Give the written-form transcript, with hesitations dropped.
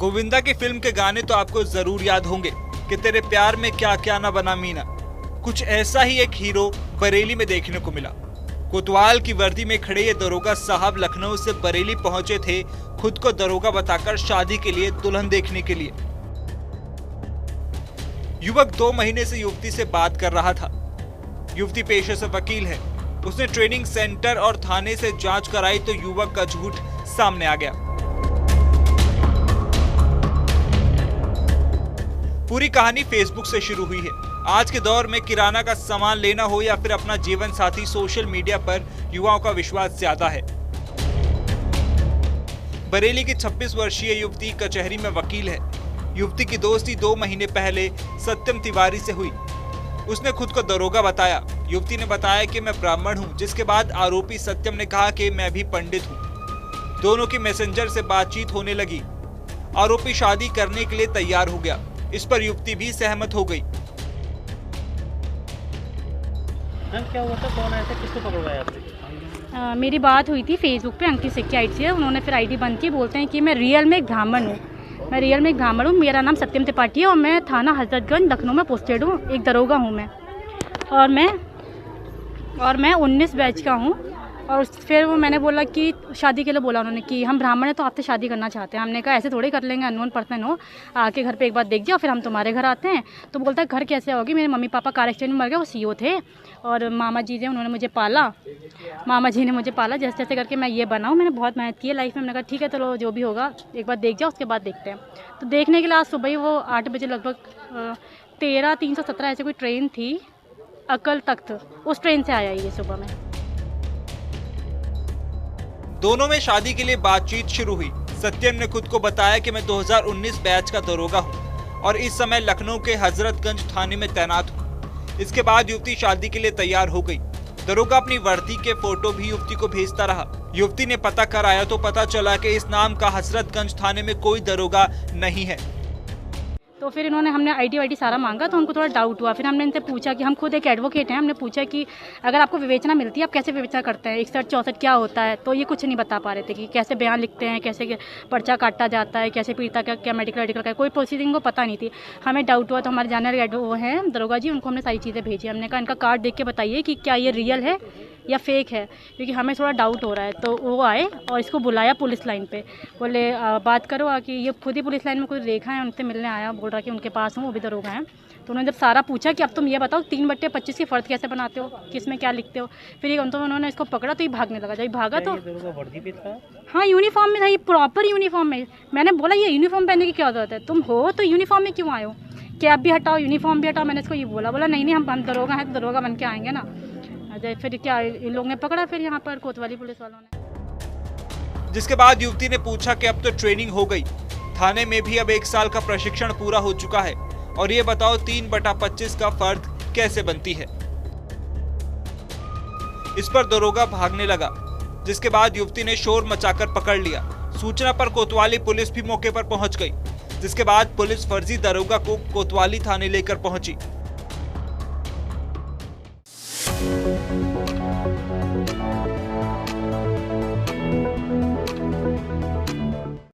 गोविंदा की फिल्म के गाने तो आपको जरूर याद होंगे कि तेरे प्यार में क्या क्या ना बना मीना। कुछ ऐसा ही एक हीरो बरेली में देखने को मिला। कोतवाल की वर्दी में खड़े ये दरोगा साहब लखनऊ से बरेली पहुंचे थे, खुद को दरोगा बताकर शादी के लिए दुल्हन देखने के लिए। युवक 2 महीने से युवती से बात कर रहा था। युवती पेशे से वकील है। उसने ट्रेनिंग सेंटर और थाने से जांच कराई तो युवक का झूठ सामने आ गया। पूरी कहानी फेसबुक से शुरू हुई है। आज के दौर में किराना का सामान लेना हो या फिर अपना जीवन साथी, सोशल मीडिया पर युवाओं का विश्वास ज्यादा है। बरेली की 26 वर्षीय युवती कचहरी में वकील है। युवती की दोस्ती 2 महीने पहले सत्यम तिवारी से हुई। उसने खुद को दरोगा बताया। युवती ने बताया कि मैं ब्राह्मण हूं, जिसके बाद आरोपी सत्यम ने कहा कि मैं भी पंडित हूं। दोनों की मैसेंजर से बातचीत होने लगी। आरोपी शादी करने के लिए तैयार हो गया। इस पर युवती भी सहमत हो गई। क्या हुआ था, कौन आया था, किसको पकड़वाया आपने? मेरी बात हुई थी फेसबुक पे अंकित सिक्की आईडी से। उन्होंने फिर आईडी बंद की। बोलते हैं कि मैं रियल में एक ब्राह्मण हूँ। मेरा नाम सत्यम त्रिपाठी है और मैं थाना हजरतगंज लखनऊ में पोस्टेड हूँ। एक दरोगा हूँ मैं, और मैं 19 बैच का हूँ। और फिर वो मैंने बोला कि शादी के लिए बोला उन्होंने कि हम ब्राह्मण हैं तो आपसे शादी करना चाहते हैं। हमने कहा ऐसे थोड़ी कर लेंगे, अननोन पर्सन हो, आके घर पे एक बार देख जाओ, फिर हम तुम्हारे घर आते हैं। तो बोलता है घर कैसे होगी, मेरे मम्मी पापा कार एक्सीडेंट में मर गए, वो सीओ थे, और मामा जी ने उन्होंने मुझे पाला। जैसे जैसे करके मैं ये बनाऊँ। मैंने बहुत मेहनत की है लाइफ में। मैंने कहा ठीक है चलो जो भी होगा एक बार देख जाओ, उसके बाद देखते हैं। तो देखने के लिए आज सुबह ही वो 8 बजे लगभग 13-317 ऐसे कोई ट्रेन थी अकल तख्त, उस ट्रेन से आया ये सुबह में। दोनों में शादी के लिए बातचीत शुरू हुई। सत्यम ने खुद को बताया कि मैं 2019 बैच का दरोगा हूं और इस समय लखनऊ के हजरतगंज थाने में तैनात हूं। इसके बाद युवती शादी के लिए तैयार हो गई। दरोगा अपनी वर्दी के फोटो भी युवती को भेजता रहा। युवती ने पता कराया तो पता चला कि इस नाम का हजरतगंज थाने में कोई दरोगा नहीं है। तो फिर हमने आईडी सारा मांगा तो उनको थोड़ा डाउट हुआ। फिर हमने इनसे पूछा कि हम खुद एक एडवोकेट हैं। हमने पूछा कि अगर आपको विवेचना मिलती है आप कैसे विवेचना करते हैं, 61-64 क्या होता है। तो ये कुछ नहीं बता पा रहे थे कि कैसे बयान लिखते हैं, कैसे पर्चा काटा जाता है, कैसे पीड़िता का क्या मेडिकल का, कोई प्रोसीडिंग को पता नहीं थी। हमें डाउट हुआ तो हमारे जानने वो हैं दरोगा जी, उनको हमने सारी चीज़ें भेजी। हमने कहा इनका कार्ड देख के बताइए कि क्या ये रियल है या फेक है, क्योंकि हमें थोड़ा डाउट हो रहा है। तो वो आए और इसको बुलाया पुलिस लाइन पे। बोले बात करो कि ये खुद ही पुलिस लाइन में कोई रेखा है, उनसे मिलने आया। बोल रहा कि उनके पास हूँ, वो भी दरोगा हैं। तो उन्होंने जब सारा पूछा कि अब तुम ये बताओ 3/25 की फ़र्द कैसे बनाते हो, किसमें क्या लिखते हो। फिर उन्होंने इसको पकड़ा तो ये भागने लगा। जब भागा तो वर्दी पे था? हाँ, यूनिफॉर्म में था, ये प्रॉपर यूनिफॉर्म में। मैंने बोला ये यूनिफॉर्म पहनने की क्या जरूरत है, तुम हो तो यूनिफॉर्म में क्यों आए हो, कैब भी हटाओ, यूनिफॉर्म भी हटाओ। मैंने इसको ये बोला नहीं हम दरोगा हैं तो दरोगा बन के आएंगे ना। फिर क्या इन लोगों ने पकड़ा फिर यहाँ पर कोतवाली पुलिस वालों ने। जिसके बाद युवती ने पूछा कि अब तो ट्रेनिंग हो गई, थाने में भी अब 1 साल का प्रशिक्षण पूरा हो चुका है, और ये बताओ 3/25 का फर्द कैसे बनती है। इस पर दरोगा भागने लगा, जिसके बाद युवती ने शोर मचाकर पकड़ लिया। सूचना पर कोतवाली पुलिस भी मौके पर पहुंच गई, जिसके बाद पुलिस फर्जी दरोगा को कोतवाली थाने लेकर पहुंची।